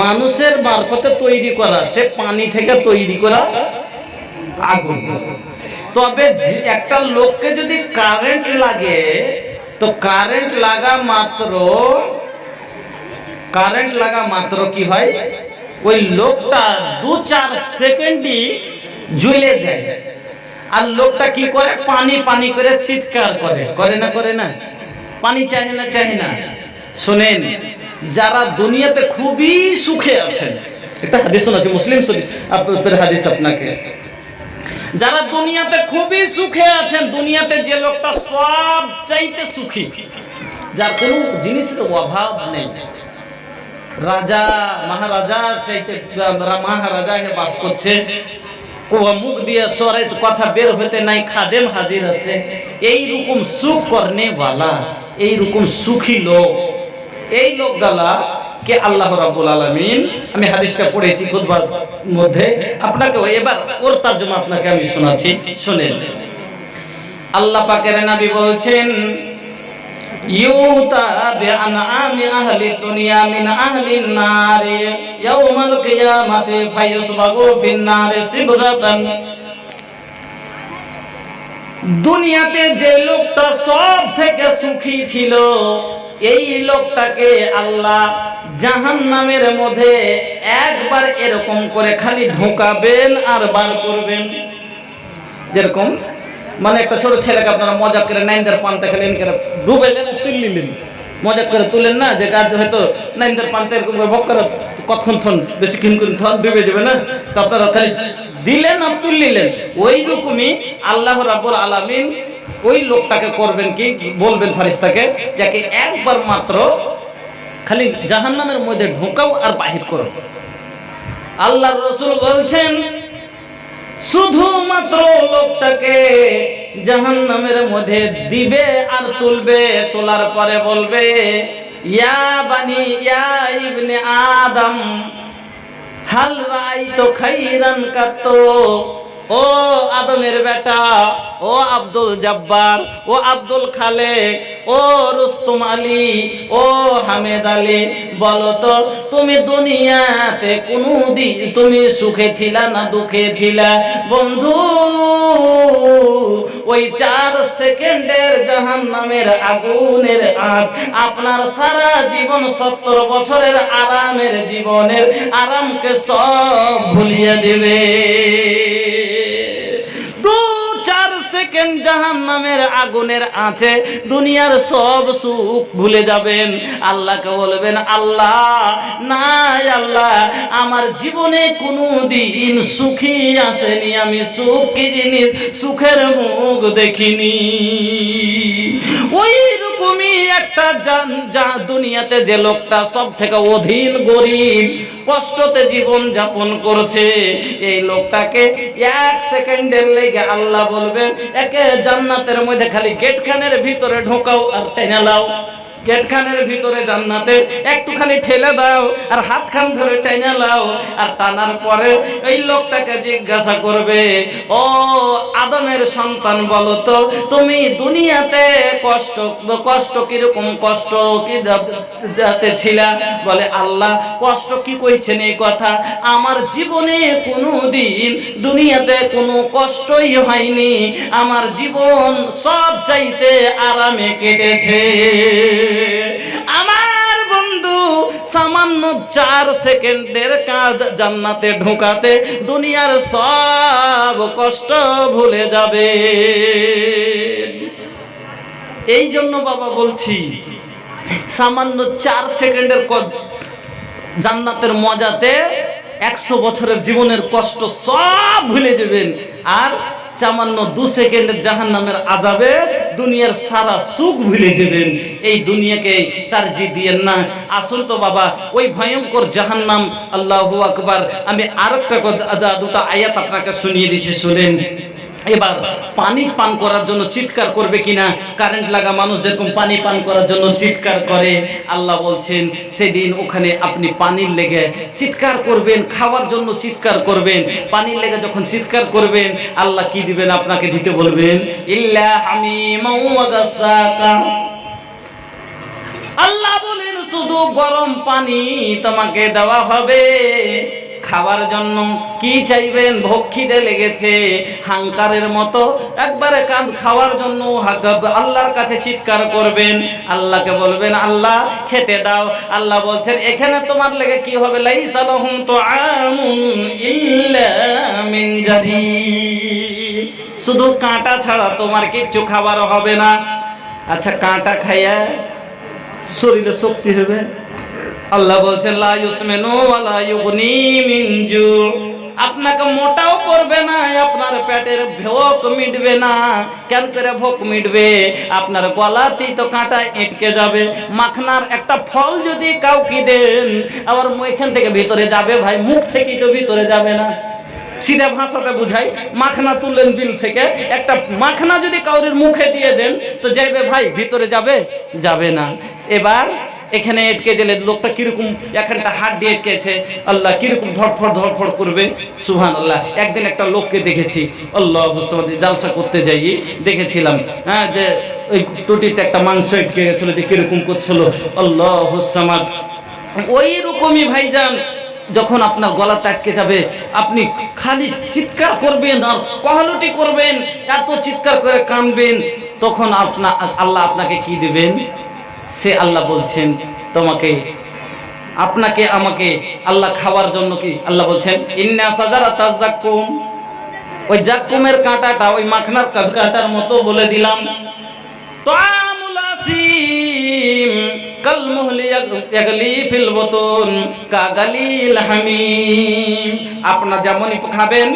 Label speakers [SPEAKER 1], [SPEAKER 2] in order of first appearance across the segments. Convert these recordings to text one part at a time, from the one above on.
[SPEAKER 1] মানুষের মারফতে তৈরি করা, সে পানি থেকে তৈরি করা আগুন। তবে একটা লোককে যদি কারেন্ট লাগে, তো কারেন্ট লাগা মাত্র কি হয়, ওই লোকটা 2-4 সেকেন্ডই জ্বলে যায়। আর লোকটা কি করে, পানি পানি করে চিৎকার করে না? পানি চাহে না। শোনেন, যারা দুনিয়াতে খুবই সুখে আছেন, একটা হাদিস শোনাচ্ছি, মুসলিম শরীফের হাদিস আপনাকে। যারা দুনিয়াতে খুবই সুখে আছেন, দুনিয়াতে যে লোকটা সব চাইতে সুখী, যার কোনো জিনিসের অভাব নেই, রাজা মহারাজার চাইতে মহারাজা হে বাস করছে, মুখ দিয়ে সরে কথা বের হতে নাই, খাদেম হাজির আছে, এইরকম সুখ করনে ওয়ালা, এইরকম সুখী লোক, এই লোকগুলা কে আল্লাহ রাব্বুল আলামিন, আমি হাদিসটা পড়েছি খুতবার মধ্যে, আপনাকে এবার ওর তরজমা আপনাকে আমি শোনাচ্ছি, শুনেন। আল্লাহ পাকের নবী বলছেন, ইউতা বিআনআমি আহলি দুনিয়া মিন আহলিন নার ইয়াউমাল কিয়ামাতি ফায়ুসবাগু ফিন নার সিবগাতান। দুনিয়াতে যে লোকটা সব থেকে সুখী ছিল, এই লোকটাকে আল্লাহ জাহান্নামের মধ্যে একবার এরকম করে খালি ঢোকাবেন আর বার করবেন। যেরকম মানে একটা ছোট ছেলেকে আপনারা মজা করে নাইনদের পান্তা খেলেন, ডুবেলেন, তুললেন, মজা করে তুলেন না, যে গাছ হয়তো নাইনদের পান্তা এরকম ভোগ করে কতক্ষণ বেশিক্ষণ করে ডুবে যাবে না, তো আপনারা খালি দিলেন আর তুললেন। ওই রকমই আল্লাহ রাব্বুল আলামিন ওই লোকটাকে করবেন কি, বলবেন ফেরেশতাকে, যাকে একবার মাত্র খালি জাহান্নামের মধ্যে ঢোকাও আর বাহির করো। আল্লাহর রাসূল বলছেন, শুধুমাত্র লোকটাকে জাহান্নামের মধ্যে দিবে আর তুলবে, তোলার পরে বলবে, ইয়া বানি ইয়া ইবনে আদম হাল রাআইতু খাইরান কাত্তু, ও আদমের বেটা, ও আব্দুল জব্বার, ও আব্দুল খালেক, ও রুস্তম আলী, ও হামেদ আলী, বলো তো তুমি দুনিয়াতে কোনদিন তুমি সুখে ছিলা না দুঃখে ছিলা? বন্ধু, ওই 4 সেকেন্ডের জাহান্নামের আগুনের আঁচ আপনার সারা জীবন 70 বছরের আরামের জীবনের আরামকে সব ভুলিয়ে দেবে। 2-4 সেকেন্ড জাহান্নামের আগুনের আঁচে দুনিয়ার সব সুখ ভুলে যাবেন। আল্লাহকে বলবেন, আল্লাহ নাই, আল্লাহ আমার জীবনে কোনোদিন সুখী আসেনি, আমি সুখ কি জিনিস, সুখের মুখ দেখিনি। ওই রকমই একটা দুনিয়াতে যে লোকটা সব থেকে অধীন গরিব, কষ্টতে জীবন যাপন করছে, এই লোকটাকে 1 সেকেন্ডের লেগে আল্লাহ বলবেন, একে জান্নাতের মধ্যে খালি গেটখানের ভিতরে ঢোকাও আর টেনে লাও, গেটখানের ভিতরে জান্নাতে একটু খালি ঠেলে দাও আর হাতখান ধরে টেনে লাও। আর টানার পরে এই লোকটাকে জিজ্ঞাসা করবে, ও আদমের সন্তান, বলো তো তুমি দুনিয়াতে কষ্ট কিরকম কষ্ট কি যাতে ছিলা? বলে, আল্লাহ কষ্ট কি কইছেন এই কথা, আমার জীবনে কোনোদিন দুনিয়াতে কোনো কষ্টই হয়নি, আমার জীবন সব চাইতে আরামে কেটেছে। আমার বন্ধু সামান্য 4 সেকেন্ডের কাজ জান্নাতে ঢোকাতে দুনিয়ার সব কষ্ট ভুলে যাবে। এই জন্য বাবা বলছি, সামান্য 4 সেকেন্ডের জান্নাতের মজাতে 100 বছরের জীবনের কষ্ট সব ভুলে যাবেন। আর সামান্য 2 সেকেন্ডের জাহান্নামের আযাবে দুনিয়ার সারা সুখ ভুলে যাবেন। এই দুনিয়াকে তারজি দিয়েন না। আসল তো বাবা ওই ভয়ঙ্কর জাহান্নাম। আল্লাহু আকবার। আমি আরেকটা দুটো আয়াত আপনাকে শুনিয়ে দিচ্ছি, শুনেন। এবার পানি পান করার জন্য চিৎকার করবে কিনা, কারেন্ট লাগা মানুষ যেরকম পানি পান করার জন্য চিৎকার করে, আল্লাহ বলছেন সেদিন ওখানে আপনি পানির লেগে চিৎকার করবেন, খাওয়ার জন্য চিৎকার করবেন। পানির লেগে যখন চিৎকার করবেন, আল্লাহ কি দিবেন আপনাকে? দিতে বলবেন, ইল্লা হামিমান ওয়া গাসাকা। আল্লাহ বলেন শুধু গরম পানি তোমাকে দেওয়া হবে খাবার জন্য। কি চাইবেন? ভোগ খিদে লেগেছে, হাঙ্কারের মতো একবারে কাঁদ খাওয়ার জন্য আল্লাহর কাছে চিৎকার করবেন, আল্লাহকে বলবেন আল্লাহ খেতে দাও। আল্লাহ বলছেন এখানে তোমার লেগে কি হবে? লাইসা লাহুম তুআমুন ইল্লা মিন জাদিদ, শুধু কাঁটা ছাড়া তোমার কিচ্ছু খাবার হবে না। আচ্ছা কাঁটা খাইয়া শরীরে শক্তি হবে? আল্লাহ বলছেন লা ইউসমিনু ওয়ালা ইউগনি মিন জু, আপনাকে মোটাও করবে না, আপনার পেটের ভোক মিটবে না। কেন করে ভোক মিটবে? আপনার গলাতেই তো কাঁটা এঁটকে যাবে। মাখনার একটা ফল যদি কাউকে দেন, আবার এখান থেকে ভিতরে যাবে ভাই, মুখ থেকেই তো ভিতরে যাবে না। সিধা ভাষাতে বুঝাই, মাখনা তুললেন বিল থেকে, একটা মাখনা যদি কাউরির মুখে দিয়ে দেন তো যাইবে ভাই, ভিতরে যাবে? যাবে না। এবার এখানে এটকে গেলে লোকটা কিরকম, এখানটা হাত দিয়ে এটকেছে, আল্লাহ কিরকম ধরফড় ধরফড় করবে। সুবহানাল্লাহ। একদিন একটা লোককে দেখেছি, আল্লাহ জালসা করতে যাই দেখেছিলাম, হ্যাঁ, যে ওই টুটিতে একটা মাংস এটকে গেছিল, যে কিরকম করছিল, আল্লাহ সামাদ। ওই রকমই ভাইজান যখন আপনার গলা আটকে যাবে, আপনি খালি চিৎকার করবেন আর কহলুটি করবেন, এত চিৎকার করে কাঁদবেন, তখন আল্লাহ আপনাকে কি দিবেন? সে আল্লাহ বলছেন তোমাকে, আপনাকে, আমাকে আল্লাহ খাওয়ার জন্য কি আল্লাহ বলছেন ইন্না সাজারাতাজ জাক্কুম, ওই জাক্কুমের কাঁটাটা ওই মাখনার কাঁটার মতো বলে দিলাম। তাআমুল আসিম কাল মুহলি ইয়াগলি ফিল বুতুন কাগালিল হামিম, আপনারা যেমনই খাবেন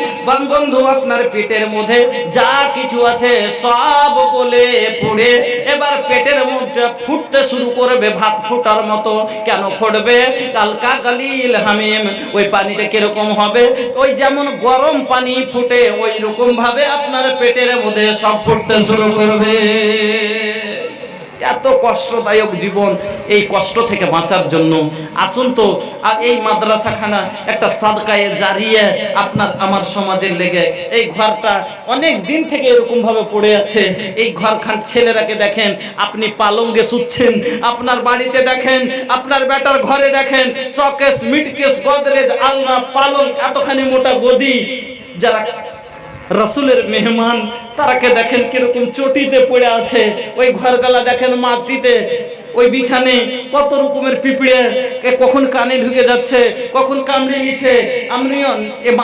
[SPEAKER 1] বন্ধু, আপনার পেটের মধ্যে যা কিছু আছে সব গলে পড়ে এবার পেটের মধ্যে ফুটতে শুরু করবে, ভাত ফোটার মতো। কেন ফুটবে? কাল কাগালিল হামিম, ওই পানিটা কিরকম হবে? ওই যেমন গরম পানি ফুটে ওই রকম ভাবে আপনার পেটের মধ্যে সব ফুটতে শুরু করবে। এত কষ্টদায়ক জীবন, এই কষ্ট থেকে বাঁচার জন্য আসুন তো এই মাদ্রাসাখানা একটা সাদকায়ে জারিয়া আপনার আমার সমাজের লেগে। এই ঘরটা অনেক দিন থেকে এরকম ভাবে পড়ে আছে। এই ঘরখান ছেলেরাকে দেখেন, আপনি পালঙ্গে শুচ্ছেন, আপনার বাড়িতে দেখেন, আপনার বেটার ঘরে দেখেন, শকেস মিটকেস গদরেজ আলনা পালং এতখানি মোটা গদি, যারা রাসূলের মেহমান তারাকে দেখেন কিরকম চটিতে পড়ে আছে। ওই ঘরগালা দেখেন মাটিতে, ওই বিছানে কত রকমের পিঁপড়ে, কখন কানে ঢুকে যাচ্ছে, কখন কামড়ে নিচ্ছে।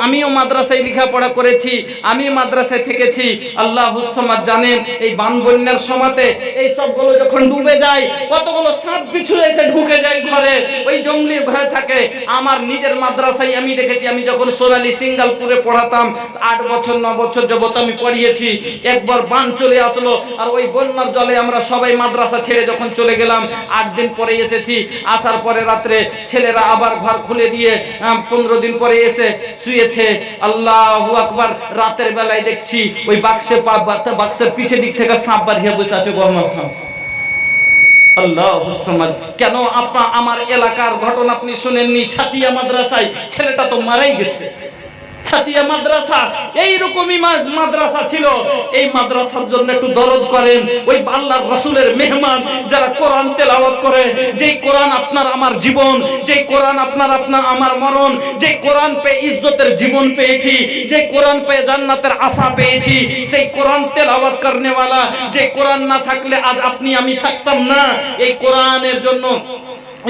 [SPEAKER 1] আমিও মাদ্রাসায় লেখাপড়া করেছি, আমি মাদ্রাসায় থেকেছি। আল্লাহ হুসমাদ জানেন, এই বান বন্যার সময়তে এই সবগুলো যখন ডুবে যায়, কতগুলো সাপ পিছু এসে ঢুকে যায় ঘরে, ওই জঙ্গলি ঘরে থাকে। আমার নিজের মাদ্রাসায় আমি দেখেছি, আমি যখন সোনালী সিঙ্গালপুরে পড়াতাম, 8 বছর 9 বছর যাবত আমি পড়িয়েছি। একবার বান চলে আসলো, আর ওই বন্যার জলে আমরা সবাই মাদ্রাসা ছেড়ে যখন চলে গেলাম, 8 দিন পরে এসেছি। আসার পরে রাত্রে ছেলেরা আবার ঘর খুলে দিয়ে 15 দিন পরে এসে শুয়েছে। আল্লাহু আকবার। রাতের বেলায় দেখছি ওই বাক্সের পিছে দিক থেকে সাপ বাড়িয়ে বসে আছে, গহনা সাপ। আল্লাহু সামাদ। কেন? আমার এলাকার ঘটনা আপনি শুনেননি? ছাতিয়া মাদ্রাসায় ছেলেটা তো মারাই গেছে। ছাতিয়া মাদ্রাসা এইরকমই মাদ্রাসা ছিল। এই মাদ্রাসার জন্য একটু দরদ করেন। ওই আল্লাহর রাসূলের মেহমান যারা কোরআন তেলাওয়াত করে, যেই কোরআন আপনার আমার জীবন, যেই কোরআন আপনার আমার মরণ, যেই কোরআন পেয়ে ইজ্জতের জীবন পেয়েছি, যেই কোরআন পেয়ে জান্নাতের আশা পেয়েছি, সেই কোরআন তেলাওয়াত করনেওয়ালা, যে কোরআন না থাকলে আজ আপনি আমি থাকতাম না। এই কোরআনের জন্য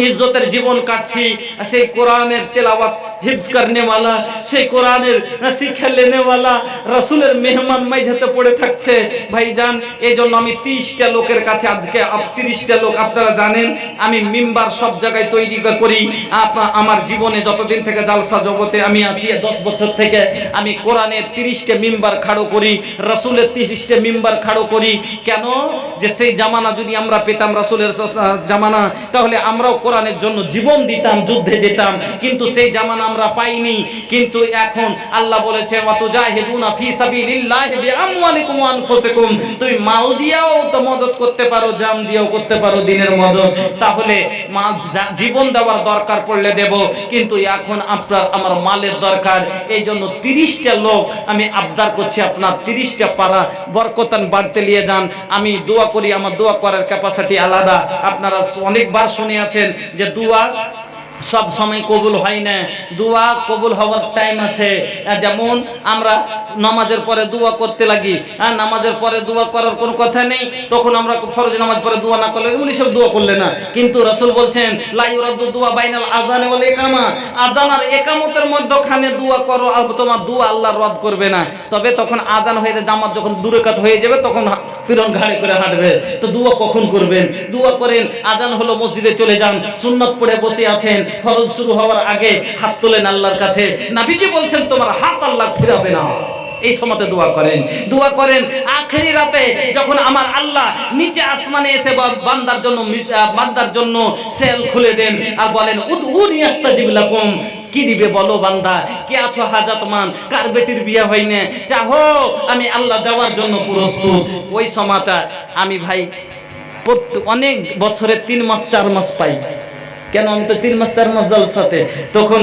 [SPEAKER 1] ইজ্জতের জীবন কাটছি। সেই কোরআনের তেলাওয়াত হিফজ করনেওয়ালা, সেই কোরআনের শিক্ষা লেনেওয়ালা রাসূলের মেহমান মাঝেতে পড়ে থাকছে ভাইজান। এই জন্য আমি 30টা লোকের কাছে আজকে 30টা লোক, আপনারা জানেন আমি মিম্বার সব জায়গায় তৈরি করি। আমার জীবনে যতদিন থেকে জালসা জগতে আমি আছি, 10 বছর থেকে আমি কোরআনের 30টা মিম্বার খাড়ো করি, রাসূলের 30টা মিম্বার খাড়ো করি। কেন? যে সেই জামানা যদি আমরা পেতাম, রাসূলের জামানা, তাহলে আমরাও কোরআনের জন্য জীবন দিতাম, যুদ্ধে যেতাম। কিন্তু সেই জামানা আমরা পাইনি, কিন্তু এখন আল্লাহ বলেছে ওয়াতুজাহিদুনা ফি সাবিলিল্লাহি বিআমওয়ালিকুম ওয়া আনফুসিকুম, তুমি মাল দিয়েও তো মদদ করতে পারো, জান দিয়েও করতে পারো দিনের মদদ। তাহলে জীবন দেওয়ার দরকার পড়লে দেব, কিন্তু এখন আপনার আমার মালের দরকার। এই জন্য 30টা লোক আমি আবদার করছি, আপনার 30টা পারা বরকতান বাড়তে নিয়ে যান। আমি দোয়া করি, আমার দোয়া করার ক্যাপাসিটি আলাদা। আপনারা অনেকবার শুনে আছেন যে দোয়া সব সময় কবুল হয় না, দোয়া কবুল হওয়ার টাইম আছে। যেমন আমরা নামাজের পরে দোয়া করতে লাগি, নামাজের পরে দোয়া করার কোনো কথা নেই, তখন আমরা ফরজ নামাজ পরে দোয়া না করলে উনি সব দোয়া করলে না। কিন্তু রাসূল বলছেন লা ইউরাদ্দু দুআ বাইনাল আযান ওয়াল ইকামা, আযান আর ইকামতের মধ্যখানে দোয়া করো, আর তোমার দোয়া আল্লাহ রদ করবে না। তবে তখন আযান হয়ে যায়, জামাত যখন দু রাকাত হয়ে যাবে তখন পিরন ঘাড়ে করে হাঁটবে, তো দোয়া কখন করবেন? দোয়া করেন, আযান হলো মসজিদে চলে যান, সুন্নাত পড়ে বসে আছেন, ফরজ শুরু হওয়ার আগে হাত তোলেন আল্লাহর কাছে। নবীজি বলছেন তোমার হাত আল্লাহ ফিরাবে না, এই সময়তে দোয়া করেন। দোয়া করেন আখেরি রাতে যখন আমার আল্লাহ নিচে আসমানে এসে বান্দার জন্য সেল খুলে দেন আর বলেন উদউনি আস্তাজিব লাকুম, কি দিবে বলো বান্দা, কে আছো হাজাতমান, কার বেটির বিয়ে হয় না, চাহো আমি আল্লাহ দেওয়ার জন্য প্রস্তুত। ওই সময়টা আমি ভাই অনেক বছরে 3 মাস 4 মাস পাই। কেন? আমি তো 3 মাস 4 মাস জলসাতে, তখন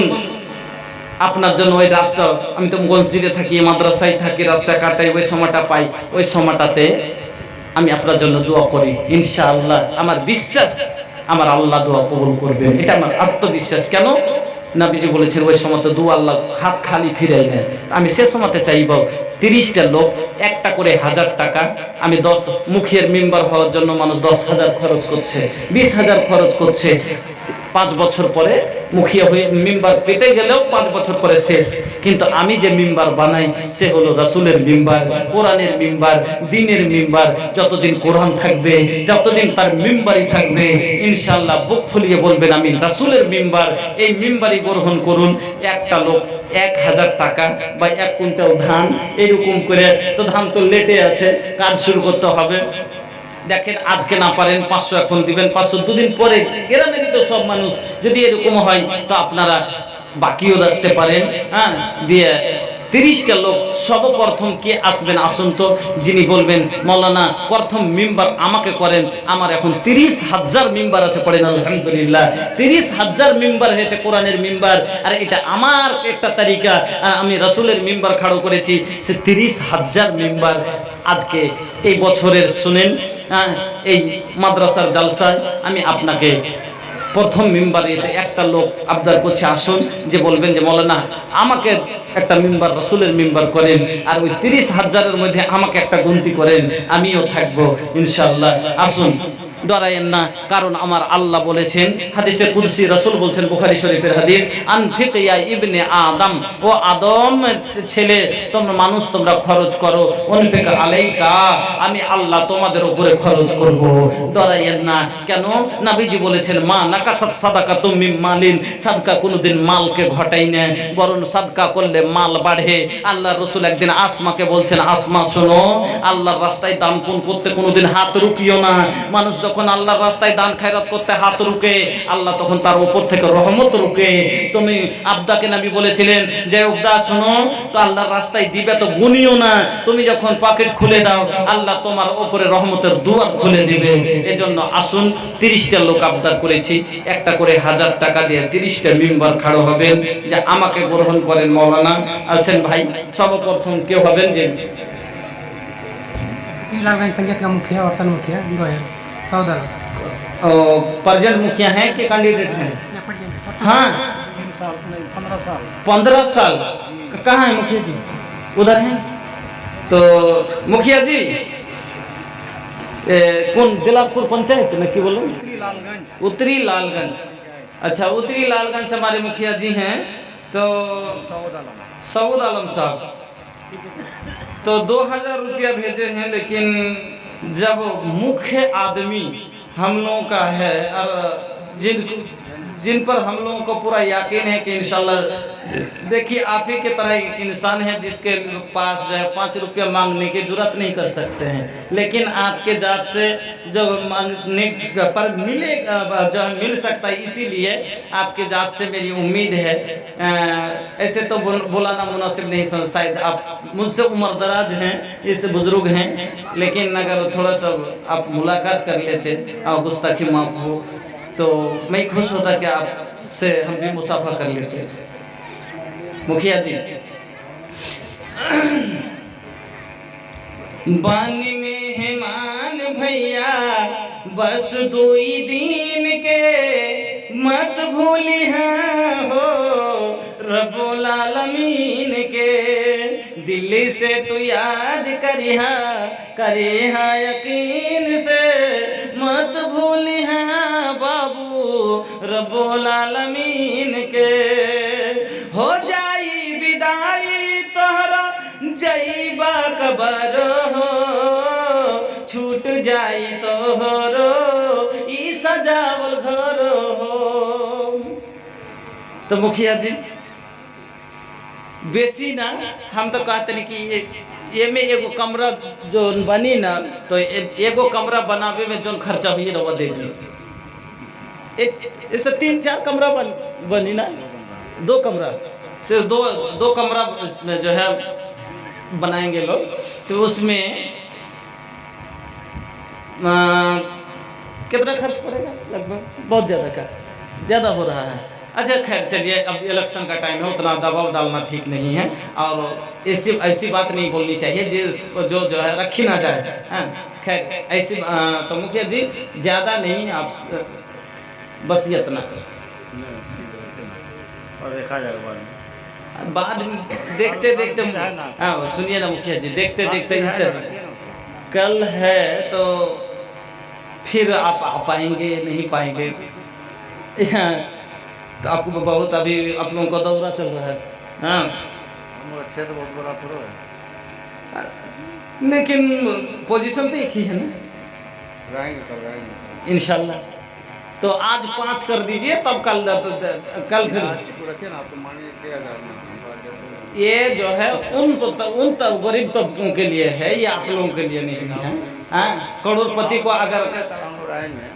[SPEAKER 1] আপনার জন্য ওই রাতটা, আমি তো মসজিদে থাকি, মাদ্রাসায় থাকি, রাতটা কাটাই, ওই সময়টা পাই। ওই সময়টাতে আমি আপনার জন্য দোয়া করি, ইনশাআল্লাহ আমার বিশ্বাস আমার আল্লাহ দোয়া কবুল করবেন, এটা আমার আত্মবিশ্বাস। কেন? নবীজি বলেছেন ওই সময়তে দোয়া আল্লাহ হাত খালি ফিরাই নেয়। আমি সে সময়তে চাইব 30টা লোক একটা করে 1000 টাকা, আমি 10 মুখের মেম্বার হওয়ার জন্য মানুষ 10,000 খরচ করছে, 20,000 খরচ করছে। 5 বছর পরে মুখিয়া হয়ে মেম্বার পেতে গেলেও 5 বছর পরে শেষ। কিন্তু আমি যে মেম্বার বানাই সে হলো রাসূলের মেম্বার, কোরআনের মেম্বার, দ্বীনের মেম্বার। যতদিন কোরআন থাকবে, যতদিন তার মেম্বারই থাকবে, ইনশাআল্লাহ বুক ফুলিয়ে বলবেন আমি রাসূলের মেম্বার। এই মেম্বারই গ্রহণ করুন। একটা লোক 1000 টাকা বা 1 কুইন্টাল ধান, এরকম করে, তো ধান তো লেটে আছে, কাজ শুরু করতে হবে। দেখেন আজকে না পারেন 500 এখন দিবেন, 500 দুদিন পরে, গ্রামেরই তো সব মানুষ, যদি এরকম হয় তো আপনারা বাকিও রাখতে পারেন। দিয়ে 30টা লোক সর্বপ্রথম কে আসবেন? আসুন তো, যিনি বলবেন মাওলানা প্রথম মেম্বার আমাকে করেন। আমার এখন 30,000 মেম্বার আছে, পড়েন আলহামদুলিল্লাহ। 30,000 মেম্বার হয়েছে কোরআনের মেম্বার, আর এটা আমার একটা তালিকা, আমি রাসূলের মেম্বার খাড়ো করেছি। সে 30,000 মেম্বার আজকে এই বছরের শুনেন, এই মাদ্রাসার জালসায় আমি আপনাকে প্রথম মেম্বারে একটা লোক আবদার করছে, আসুন, যে বলবেন যে মাওলানা আমাকে একটা মেম্বার রাসূলের মেম্বার করেন, আর ওই 30,000-এর মধ্যে আমাকে একটা গন্তি করেন, আমিও থাকবো ইনশাআল্লাহ। আসুন, ডরায়েন না, কারণ আমার আল্লাহ বলেছেন হাদিসে কুদসি, রাসূল বলছেন বুখারী শরীফের হাদিস, আনফিক ইয়া ইবনে আদম, ও আদম ছেলে, তোমরা মানুষ, তোমরা খরচ করো, আনফিক আলাইকা, আমি আল্লাহ তোমাদের উপরে খরচ করব। ডরায়েন না। কেন? নবীজি বলেছেন মা নাকাসাত সাদাকাতুম মিন মালিন, সাদকা কোনোদিন মালকে ঘটাই না, বরং সাদকা করলে মাল বাড়ে। আল্লাহর রাসূল একদিন আসমাকে বলছেন, আসমা শোনো, আল্লাহর রাস্তায় দান পুণ্য করতে কোনোদিন হাত রুকিও না। মানুষ যখন আল্লাহর রাস্তায় দান খায়রাত করতে হাত রুকে, আল্লাহ তখন তার উপর থেকে রহমত রুকে। তুমি আব্দাকে নবী বলেছিলেন যে আব্দা শোনো, তো আল্লাহর রাস্তায় দিবে তো গুনিও না, তুমি যখন পকেট খুলে দাও আল্লাহ তোমার উপরে রহমতের দুয়ার খুলে দিবে। এজন্য আসুন, 30টা লোক আবদার করেছি, একটা করে 1000 টাকা দিয়ে 30টা মেম্বার খাড়ো হবেন, যে আমাকে গ্রহণ করেন মাওলানা। আসেন ভাই, সর্বপ্রথম কেউ হবেন যে
[SPEAKER 2] पंचायत का मुखिया और तन मुखिया सौदल
[SPEAKER 1] प्रेजेंट मुखिया हैं कि कैंडिडेट हैं? हाँ, 15 साल। कहाँ है मुखिया जी? उधर हैं। तो मुखिया जी कौन दिलारपुर पंचायत में की बोलो? उत्तरी लालगंज। अच्छा, उत्तरी लालगंज से हमारे मुखिया जी हैं, तो सऊद आलम साहब। तो 2000 रुपया भेजे हैं, लेकिन जब मुख्य आदमी हम लोगों का है और जिनको जिन पर हम लोगों को पूरा यकीन है कि इंशाल्लाह, देखिए आप ही के तरह एक इंसान है जिसके पास जो है 5 रुपया मांगने की जरूरत नहीं कर सकते हैं, लेकिन आपके जात से जो मांगने पर मिले जो है मिल सकता है, इसीलिए आपके जात से मेरी उम्मीद है। ऐसे तो बुलाना मुनासिब नहीं समझ, शायद आप मुझसे उम्र दराज हैं, इससे बुजुर्ग हैं, लेकिन अगर थोड़ा सा आप मुलाकात कर लेते और गुस्ताखी माफ हो तो मैं खुश होता कि आपसे हम भी मुसाफा कर लेते। मुखिया जी, बानी मेहमान भैया बस 2 ही दिन के, मत भूली हो रब्बुल आलमीन के, दिल्ली से तू याद करिहा यकीन से, मत भूली बाबू रब्बुल आलमीन के। हो जाई विदाई तोहरा जईबा कबर हो, छूट जाई तोहरो ई सजावल घर हो। तो मुखिया जी बेसी ना, हम तो कहते नहीं कि ये में एगो कमरा जो बनी ना, तो एगो कमरा बनावे में जो खर्चा हुई ना वो दे दी। इससे 3-4 कमरा बनी ना, 2 कमरा, सिर्फ दो कमरा इसमें जो है बनाएंगे लोग, तो उसमें कितना खर्च पड़ेगा? लगभग बहुत ज़्यादा हो रहा है। अच्छा खैर चलिए, अब इलेक्शन का टाइम है, उतना दबाव डालना ठीक नहीं है, और ऐसी बात नहीं बोलनी चाहिए जो है रखी ना जाए। हाँ खैर ऐसी तो मुखिया जी ज़्यादा नहीं, आप बस इतना
[SPEAKER 3] और देखा जाएगा
[SPEAKER 1] बाद में, देखते देखते। हाँ सुनिए ना मुखिया जी, देखते देखते इस तरह कल है तो फिर आप आ पाएंगे नहीं पाएंगे, तो आपको बहुत अभी आप लोगों का दौरा चल रहा है। हाँ
[SPEAKER 3] क्षेत्र बहुत बड़ा थोड़ा है,
[SPEAKER 1] लेकिन पोजीशन तो एक ही है ना,
[SPEAKER 3] रहेंगे
[SPEAKER 1] इंशाल्लाह। तो आज 5 कर दीजिए, तब कल फिर
[SPEAKER 3] रखिए ना, आपको मांगे 6,000
[SPEAKER 1] ये जो है उन गरीब तबकों के लिए है, ये आप लोगों के लिए नहीं है। हाँ करोड़पति को अगर
[SPEAKER 3] हम लोग आएंगे।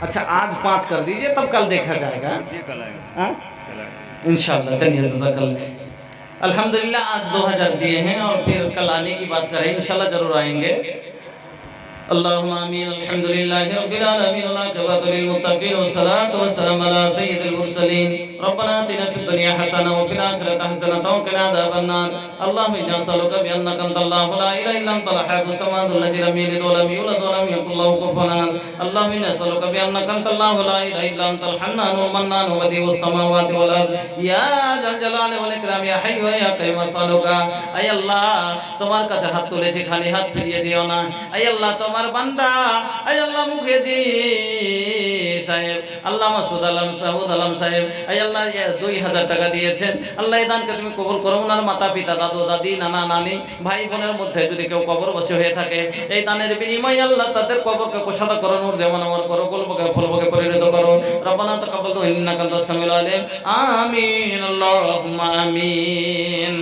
[SPEAKER 1] अच्छा आज 5 कर दीजिए, तब कल देखा जाएगा।
[SPEAKER 3] कल आएंगे।
[SPEAKER 1] हाँ इंशाल्लाह। चलिए जज़ाकल। अल्हम्दुलिल्लाह आज 2000 दिए हैं, और फिर कल आने की बात करें, इंशाल्लाह जरूर आएंगे। अल्लाहुम्मा आमीन। अल्हम्दुलिल्लाहि रब्बिल आलमीन, वल-आक़िबतु लिल-मुत्तक़ीन, वस्सलातु वस्सलामु अला सय्यिदिल मुरसलीन। रब्बना आतिना फिद दुनिया हसना व फिल आखिरति हसनतन व क़िना अज़ाबन नार। अल्लाहुम्मा इन्ना नस्अलुका बिअन्नका अंतल्लाहु ला इलाहा इल्ला अंतल अहदुस समदुल लज़ी लम यलिद व लम यूलद व लम यकुल लहू कुफुवन अहद। अल्लाहुम्मा इन्ना नस्अलुका बिअन्नका अंतल्लाहु ला इलाहा इल्ला अंतल हन्नानुल मन्नानु बदीउस समावाति वल अर्द या जल जलाली वल इकराम या हय्यु या कय्यूम असअलुका। आय अल्लाह তোমার কাছে হাত তুলেছি, খালি হাত ফিরিয়ে দিও না। আয় আল্লাহ তোমার বান্দা, আয় আল্লাহ মুখেজি সাহেব, আল্লাহ মাসুদ আলম সাউদ আলম সাহেব, আয় আল্লাহ 2000 টাকা দিয়েছেন, আল্লাহ এই দানকে তুমি কবুল করো। ওনার মাতা পিতা, দাদু দাদি, নানা নানি, ভাই বোনের মধ্যে যদি কেউ কবরবাসী হয়ে থাকে, এই দানের বিনিময়ে আল্লাহ তাদের কবরকে কোষাদা করো, নূর দেওয়ান আমার করো, কলবকে ফলবকে পরিণত করো। রব্বানা তাকাব্বাল ইন্নাকা আনতাস সামিউল আলিম। আমিন আল্লাহুম্মা আমিন।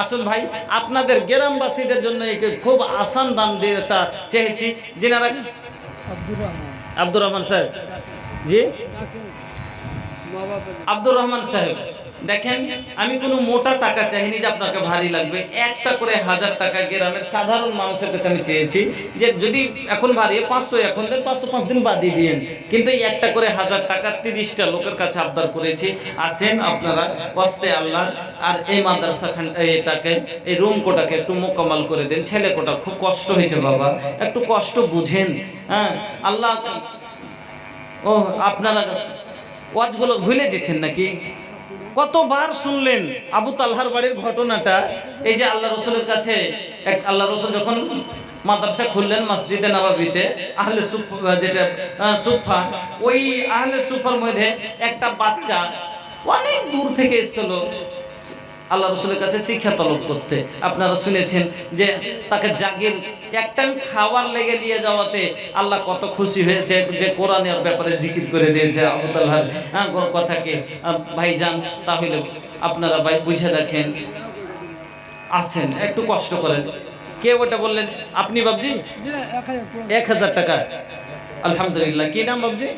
[SPEAKER 1] আসুন ভাই, আপনাদের গ্রামবাসীদের জন্য খুব আসান দান দিতে চেয়েছি, যিনারা আব্দুর রহমান সাহেব। জি আব্দুর রহমান সাহেব, দেখেন আমি কোনো মোটা টাকা চাইনি যে আপনাকে ভারী লাগবে। 1টা করে 1000 টাকা গ্রামের সাধারণ মানুষের কাছে আমি চেয়েছি, যে যদি এখন ভারী 500 এখন দেন, 505 দিন বাদ দিয়ে দিন, কিন্তু 1টা করে 1000 টাকা 30টা লোকের কাছে আবদার করেছি। আসেন আপনারা ওয়াস্তে আল্লাহ, আর এই মাদ্রাসা এটাকে, এই রুম কোটাকে একটু মোকাম্মল করে দেন। ছেলে কোটা খুব কষ্ট হয়েছে বাবা, একটু কষ্ট বুঝেন। হ্যাঁ আল্লাহ, ও আপনারা ওয়াজগুলো ভুলে দিয়েছেন নাকি? কতবার শুনলেন আবু তালহার বাড়ির ঘটনাটা। এই যে আল্লাহ রসুলের কাছে আল্লাহ রসুল যখন মাদ্রাসা খুললেন মসজিদে নববীতে, আহলে সুফা, যেটা সুফা, ওই আহলে সুফার মধ্যে একটা বাচ্চা অনেক দূর থেকে এসেছিল আল্লাহ রসুলের কাছে শিক্ষা তলব করতে। আপনারা শুনেছেন যে তাকে জাগির এক টাইম খাবার লেগে নিয়ে যাওয়াতে আল্লাহ কত খুশি হয়েছে যে কোরআনের ব্যাপারে জিকির করে দিয়েছে আবুতাল্লাহর কথাকে। ভাইজান তাহলে আপনারা ভাই বুঝে দেখেন, আসেন একটু কষ্ট করেন। কে ওটা বললেন? আপনি বাবজি? 1000 টাকা, আলহামদুলিল্লাহ। কি নাম বাবজি?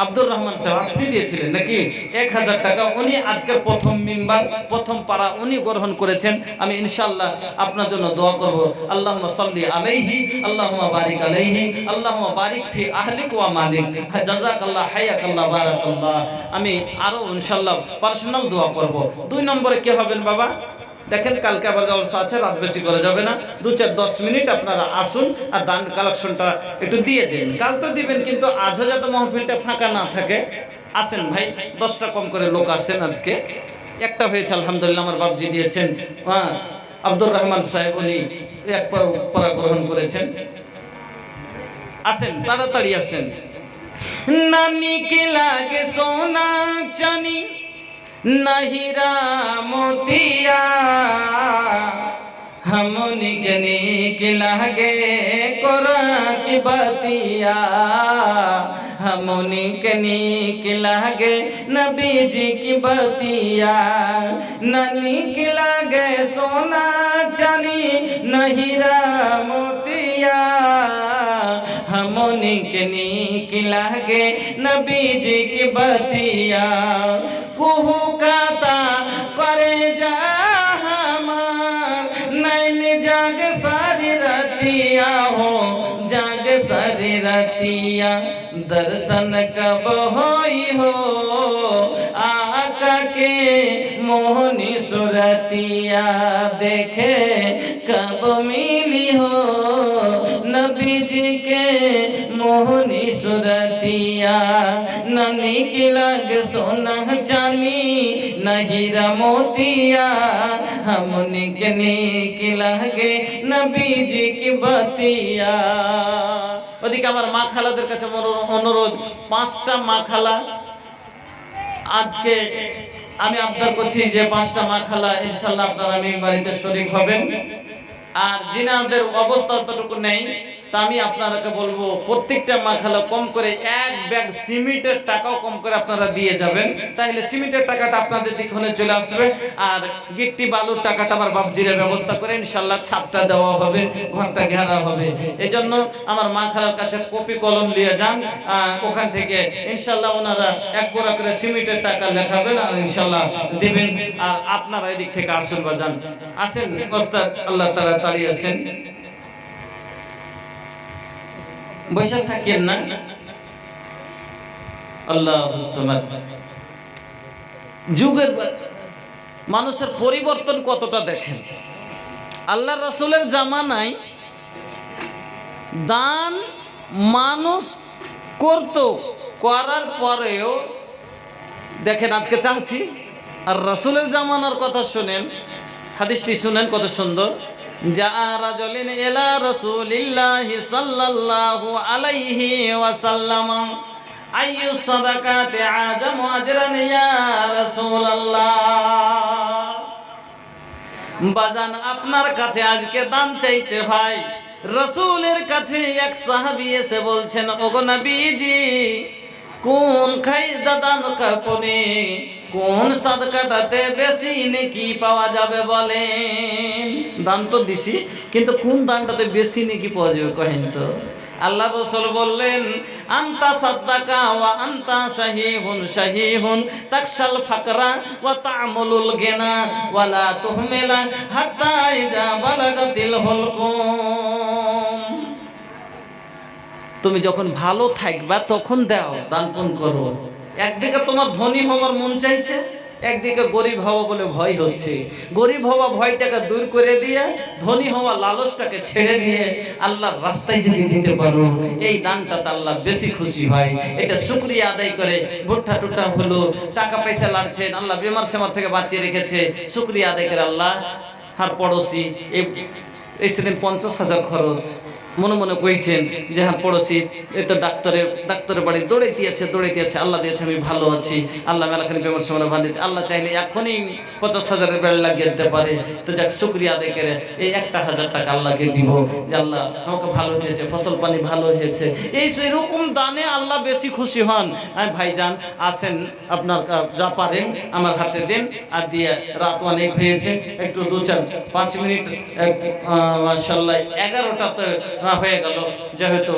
[SPEAKER 1] আব্দুর রহমান সাহেব, আপনি দিয়েছিলেন নাকি 1000 টাকা? উনি আজকের প্রথম মিম্বার, প্রথম পারা উনি গ্রহণ করেছেন। আমি ইনশাআল্লাহ আপনার জন্য দোয়া করব। আল্লাহুম্মা সাল্লি আলাইহি, আল্লাহুম্মা বারিক আলাইহি, আল্লাহুম্মা বারিক ফি আহলিক ওয়া মালিক, জাযাকাল্লাহ, হায়াকাল্লাহ, বারাকাল্লাহ। আমি আরো ইনশাআল্লাহ পার্সোনাল দোয়া করব। 2 নম্বরে কে হবেন বাবা? দেখেন কালকে আবার জলসা আছে, রাত বেশি করে যাবে না, 2-4-10 মিনিট আপনারা আসুন আর দান কালেকশনটা একটু দিয়ে দিন। কাল তো দিবেন, কিন্তু আজও যাতে মাহফিলটা ফাঁকা না থাকে। আসেন ভাই, 10টা কম করে লোক আসেন। আজকে একটা হয়েছে আলহামদুলিল্লাহ, আমার বাবজি দিয়েছেন। হ্যাঁ, আব্দুর রহমান সাহেব উনি একবার পড়া গ্রহণ করেছেন। আসেন, তাড়াতাড়ি আসেন। নানি কে লাগে সোনা চানি, नहीरा मोतिया, हमनी के नीक लागे कोरआन की बतिया, हमनी के नीक लागे नबी जी की बतिया, नीक लागे सोना चानी नहीरा मोतिया, हमनी के नीक लागे नबी जी की बतिया, कुहू काता करे जा हमार नैन जाग सारी रतिया हो, जाग सारी रतिया, दर्शन कब होई हो आका के मोहनी सुरतिया, देखे कब मिली हो नबी जी के मोहनी सुरतिया, ननी की लग सोना चानी नहीरा मोतिया, हमनी के नीक लागे नबी जी की बतिया। ওদিকে আমার মা খালাদের কাছে অনুরোধ, 5টা মা খালা আজকে আমি আবদার করছি যে 5টা মা খালা ইনশাআল্লাহ আপনারা আমি বাড়িতে শরীক হবেন। আর জিনাদের অবস্থা অতটুকু নেই, তা আমি আপনাদেরকে বলবো প্রত্যেকটা মা খালা কম করে 1 ব্যাগ সিমেন্টের টাকাও কম করে আপনারা দিয়ে যাবেন, তাহলে সিমেন্টের টাকাটা আপনাদের দিক হলে চলে আসবে। আর গিট্টি বালুর টাকাটা আমার বাপজিরা ব্যবস্থা করে ইনশাআল্লাহ ছাদটা দেওয়া হবে, ঘরটা ঘেরা হবে। এজন্য আমার মা খালার কাছে কপি কলম নিয়ে যান, ওখান থেকে ইনশাআল্লাহ ওনারা 1 বোরা করে সিমেন্টের টাকা লেখাবেন আর ইনশাআল্লাহ দিবেন। আর আপনারা এদিক থেকে আসুন বাজান, আসেন ওস্তাদ, আল্লাহ তাআলা তাড়িয়ে আছেন, বসে থাকেন না। আল্লাহুস সামাদ। যুগের মানুষের পরিবর্তন কতটা দেখেন। আল্লাহর রাসূলের জামানায় দান মানুষ করত, করার পরেও দেখেন আজকে চাচ্ছি। আর রাসূলের জামানার কথা শুনেন, হাদিসটি শুনেন কত সুন্দর। যা রাজুলিন ইলা রাসূলিল্লাহি সাল্লাল্লাহু আলাইহি ওয়াসাল্লাম, আইয়ু সাদাকাতি আযামু আজরান ইয়া রাসূলুল্লাহ। বাজান আপনার কাছে আজকে দান চাইতে হয়, রাসূলের কাছে এক সাহাবী এসে বলছেন, ওগো নবীজি কোন খাইদা দান কাপনে, কোন সাদকাটাতে বেশি নেকি পাওয়া যাবে বলেন। দান তো দিছি, কিন্তু কোন দানটাতে বেশি নেকি পাওয়া যাবে কহেন তো। আল্লাহ রাসূল বললেন, আনতা সাদ্দাকা ওয়া আনতা শাহীহুন শাহীহুন তাকশাল ফাকরা ওয়া তা'মুলুল গিনা ওয়া লা তুহমিলা হাত্তা ইজা বালাগাতিল হুলকুম। তুমি যখন ভালো থাকবা তখন দাও, দান পুণ্য করো। একদিকে তোমার ধনী হওয়ার মন চাইছে, একদিকে গরিব হওয়া বলে ভয় হচ্ছে। গরিব হওয়া ভয়টাকে দূর করে দিয়ে ধনী হওয়া লালসটাকে ছেড়ে দিয়ে আল্লাহর রাস্তায় যদি দিতে পারো, এই দানটাতে আল্লাহ বেশি খুশি হয়। এটা শুকরিয়া আদায় করে, ভুট্টা টুট্টা হলো, টাকা পয়সা লাড়ছেন, আল্লাহ বেমার সেমার থেকে বাঁচিয়ে রেখেছে, শুকরিয়া আদায় করে আল্লাহ। আর পড়োশি এই সেদিন 50,000 খরচ, মনে মনে কইছেন যে হ্যাঁ পড়োশি এই তো ডাক্তারের বাড়ি দৌড়াইতে আছে আল্লাহ দিয়েছে আমি ভালো আছি আল্লাহ মেলাখানি বেমার সময় ভালো দিতে আল্লাহ চাইলে এখনই 50,000-এর বেড়ে লাগিয়ে দিতে পারে তো যাক শুক্রিয়া আদায় করে এই 1,000 টাকা আল্লাহকে দিব যে আল্লাহ আমাকে ভালো হয়েছে ফসল পানি ভালো হয়েছে এই এরকম দানে আল্লাহ বেশি খুশি হন। ভাইজান আসেন আপনার যা পারেন আমার হাতে দেন আর দিয়ে রাত অনেক হয়েছে একটু 2-4-5 মিনিট মাশাআল্লাহ 11টা তো হয়ে গেল যেহেতু